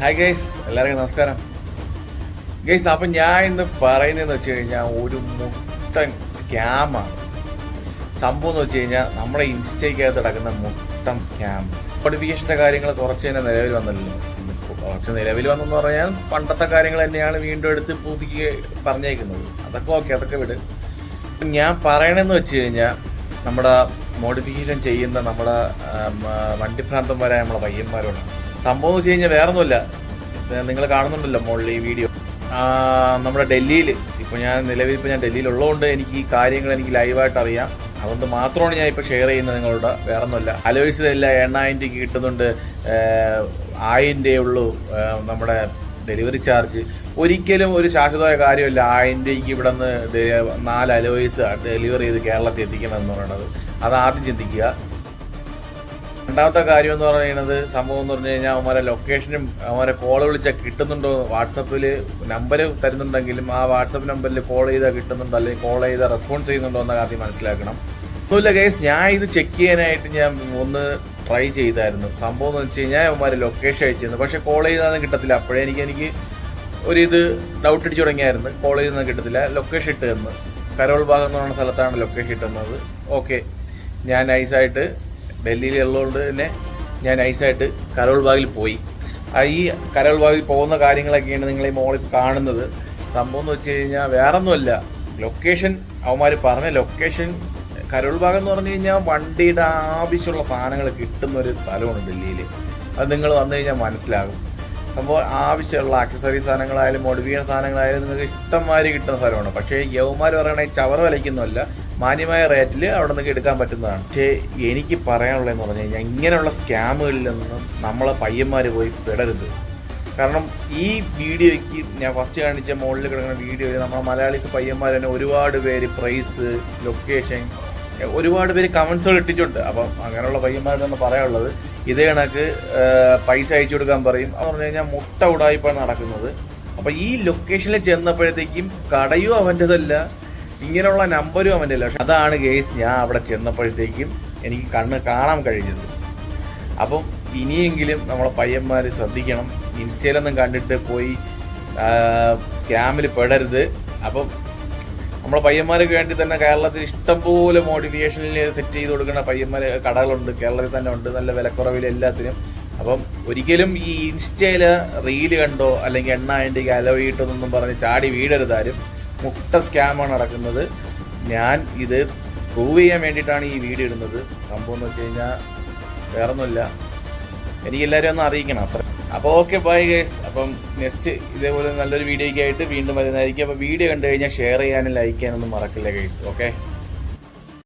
Hi guys, എല്ലാവർക്കും നമസ്കാരം. Guys, അപ്പം ഞാൻ ഇന്ന് പറയുന്നതെന്ന് വെച്ച് കഴിഞ്ഞാൽ ഒരു മുട്ടൻ സ്കാമാണ്. സംഭവം എന്ന് വെച്ച് കഴിഞ്ഞാൽ നമ്മുടെ ഇൻസ്റ്റയ്ക്കകത്ത് നടക്കുന്ന മുട്ടൻ സ്കാം. നോട്ടിഫിക്കേഷൻ്റെ കാര്യങ്ങൾ കുറച്ച് തന്നെ നിലവിൽ വന്നല്ലോ. കുറച്ച് നിലവിൽ വന്നെന്ന് പറഞ്ഞാൽ പണ്ടത്തെ കാര്യങ്ങൾ തന്നെയാണ് വീണ്ടും എടുത്ത് പുതുക്കി പറഞ്ഞേക്കുന്നത്. അതൊക്കെ ഓക്കെ, അതൊക്കെ വിട്. അപ്പം ഞാൻ പറയണമെന്ന് വെച്ച് കഴിഞ്ഞാൽ നമ്മുടെ മോഡിഫിക്കേഷൻ ചെയ്യുന്ന നമ്മുടെ വണ്ടിഭ്രാന്തന്മാരായ നമ്മളെ പയ്യന്മാരോടാണ്. സംഭവം എന്ന് വെച്ച് കഴിഞ്ഞാൽ വേറെ ഒന്നുമില്ല, നിങ്ങൾ കാണുന്നുണ്ടല്ലോ മുകളിൽ ഈ വീഡിയോ. നമ്മുടെ ഡൽഹിയിൽ ഇപ്പോൾ ഞാൻ ഡൽഹിയിലുള്ളതുകൊണ്ട് എനിക്ക് ഈ കാര്യങ്ങൾ എനിക്ക് ലൈവായിട്ട് അറിയാം. അതുകൊണ്ട് മാത്രമാണ് ഞാൻ ഇപ്പോൾ ഷെയർ ചെയ്യുന്നത് നിങ്ങളോട്. വേറെ ഒന്നുമില്ല. അലോയ്സിലല്ല 8000 രൂപയ്ക്ക് കിട്ടുന്നുണ്ട്, 1000 രൂപയേ ഉള്ളൂ നമ്മുടെ ഡെലിവറി ചാർജ്. ഒരിക്കലും ഒരു ശാശ്വതമായ കാര്യമല്ല 1000 രൂപയ്ക്ക് ഇവിടെ നിന്ന് 4 അലോയ്സ് ഡെലിവറി ചെയ്ത് കേരളത്തിൽ എത്തിക്കണം എന്ന് പറയുന്നത്. അതാദ്യം ചിന്തിക്കുക. രണ്ടാമത്തെ കാര്യം എന്ന് പറയുന്നത്, സംഭവം എന്ന് പറഞ്ഞു കഴിഞ്ഞാൽ അവന്മാരെ ലൊക്കേഷനും അവന്മാരെ കോൾ വിളിച്ചാൽ കിട്ടുന്നുണ്ടോ, വാട്സപ്പിൽ നമ്പർ തരുന്നുണ്ടെങ്കിലും ആ വാട്സപ്പ് നമ്പറിൽ കോൾ ചെയ്താൽ കിട്ടുന്നുണ്ടോ, അല്ലെങ്കിൽ കോൾ ചെയ്താൽ റെസ്പോൺസ് ചെയ്യുന്നുണ്ടോ എന്ന കാര്യം മനസ്സിലാക്കണം. ഒന്നുമില്ല ഗൈസ്, ഞാൻ ഇത് ചെക്ക് ചെയ്യാനായിട്ട് ഞാൻ ഒന്ന് ട്രൈ ചെയ്തായിരുന്നു. സംഭവം എന്ന് വെച്ച് കഴിഞ്ഞാൽ അവന്മാർ ലൊക്കേഷൻ അയച്ചിരുന്നു, പക്ഷേ കോൾ ചെയ്താൽ കിട്ടത്തില്ല. അപ്പോഴേ എനിക്ക് ഒരിത് ഡൗട്ട് അടിച്ചു തുടങ്ങിയായിരുന്നു. കോൾ ചെയ്താൽ കിട്ടത്തില്ല. ലൊക്കേഷൻ ഇട്ട് തന്നു, കരോൾ ഭാഗം എന്ന് പറയുന്ന സ്ഥലത്താണ് ലൊക്കേഷൻ ഇട്ടുന്നത്. ഓക്കെ, ഞാൻ നൈസായിട്ട് ഡൽഹിയിലുള്ളതുകൊണ്ട് തന്നെ ഞാൻ നൈസായിട്ട് കരോൾ ബാഗിൽ പോയി. ഈ കരോൾ ബാഗിൽ പോകുന്ന കാര്യങ്ങളൊക്കെയാണ് നിങ്ങൾ ഈ മോളിൽ കാണുന്നത്. സംഭവം എന്ന് വെച്ച് കഴിഞ്ഞാൽ വേറൊന്നുമല്ല, ലൊക്കേഷൻ അവന്മാർ പറഞ്ഞ ലൊക്കേഷൻ കരോൾ ബാഗ് എന്ന് പറഞ്ഞു കഴിഞ്ഞാൽ വണ്ടിയുടെ ആവശ്യമുള്ള സാധനങ്ങൾ കിട്ടുന്ന ഒരു സ്ഥലമാണ് ഡൽഹിയിൽ. അത് നിങ്ങൾ വന്നു കഴിഞ്ഞാൽ മനസ്സിലാകും. സംഭവം ആവശ്യമുള്ള ആക്സസറി സാധനങ്ങളായാലും മോഡിഫിക്കേഷൻ സാധനങ്ങളായാലും നിങ്ങൾക്ക് ഇഷ്ടംമാതിരി കിട്ടുന്ന സ്ഥലമാണ്. പക്ഷേ യവന്മാർ പറയണമെങ്കിൽ ചവറ് വിലയ്ക്കൊന്നുമല്ല, മാന്യമായ റേറ്റിൽ അവിടെ നിന്ന് എടുക്കാൻ പറ്റുന്നതാണ്. പക്ഷേ എനിക്ക് പറയാനുള്ളതെന്ന് പറഞ്ഞു കഴിഞ്ഞാൽ ഇങ്ങനെയുള്ള സ്കാമുകളിൽ നിന്നും നമ്മളെ പയ്യന്മാർ പോയി പെടരുത്. കാരണം ഈ വീഡിയോയ്ക്ക് ഞാൻ ഫസ്റ്റ് കാണിച്ച മുകളിൽ കിടക്കുന്ന വീഡിയോയിൽ നമ്മളെ മലയാളി പയ്യന്മാർ തന്നെ ഒരുപാട് പേര് പ്രൈസ്, ലൊക്കേഷൻ, ഒരുപാട് പേര് കമൻസുകൾ ഇട്ടിട്ടുണ്ട്. അപ്പം അങ്ങനെയുള്ള പയ്യന്മാരെന്ന് പറയാനുള്ളത്, ഇതേ കണക്ക് പൈസ അയച്ചു കൊടുക്കാൻ പറയും. എന്ന് പറഞ്ഞു കഴിഞ്ഞാൽ മുട്ട ഉടായിപ്പാണ് നടക്കുന്നത്. അപ്പം ഈ ലൊക്കേഷനിൽ ചെന്നപ്പോഴത്തേക്കും കടയും അവൻ്റെതല്ല, ഇങ്ങനെയുള്ള നമ്പരും അവൻ്റെ അല്ല. പക്ഷെ അതാണ് കേസ്, ഞാൻ അവിടെ ചെന്നപ്പോഴത്തേക്കും എനിക്ക് കണ്ണ് കാണാൻ കഴിഞ്ഞത്. അപ്പം ഇനിയെങ്കിലും നമ്മളെ പയ്യന്മാർ ശ്രദ്ധിക്കണം, ഇൻസ്റ്റയിലൊന്നും കണ്ടിട്ട് പോയി സ്കാമിൽ പെടരുത്. അപ്പം നമ്മളെ പയ്യന്മാർക്ക് വേണ്ടി തന്നെ കേരളത്തിൽ ഇഷ്ടംപോലെ മോഡിഫിക്കേഷനിൽ സെറ്റ് ചെയ്ത് കൊടുക്കുന്ന പയ്യന്മാർ കടകളുണ്ട്, കേരളത്തിൽ തന്നെ ഉണ്ട്, നല്ല വിലക്കുറവിൽ എല്ലാത്തിനും. അപ്പം ഒരിക്കലും ഈ ഇൻസ്റ്റയിൽ റീല് കണ്ടോ അല്ലെങ്കിൽ 8000 രൂപയ്ക്ക് അലോയ് കിട്ടുമെന്നൊന്നും പറഞ്ഞ് ചാടി വീടരുതാരും. മുട്ട സ്കാമാണ് നടക്കുന്നത്. ഞാൻ ഇത് പ്രൂവ് ചെയ്യാൻ വേണ്ടിയിട്ടാണ് ഈ വീഡിയോ ഇടുന്നത്. സംഭവം എന്ന് വെച്ച് കഴിഞ്ഞാൽ വേറൊന്നുമില്ല, എനിക്കെല്ലാവരും ഒന്ന് അറിയിക്കണം അത്ര. അപ്പോൾ ഓക്കെ, ബൈ ഗൈസ്. അപ്പം നെക്സ്റ്റ് ഇതേപോലെ നല്ലൊരു വീഡിയോയ്ക്കായിട്ട് വീണ്ടും വരുന്നതായിരിക്കും. അപ്പോൾ വീഡിയോ കണ്ടു കഴിഞ്ഞാൽ ഷെയർ ചെയ്യാനും ലൈക്ക് ചെയ്യാനൊന്നും മറക്കില്ല ഗൈസ്. ഓക്കെ.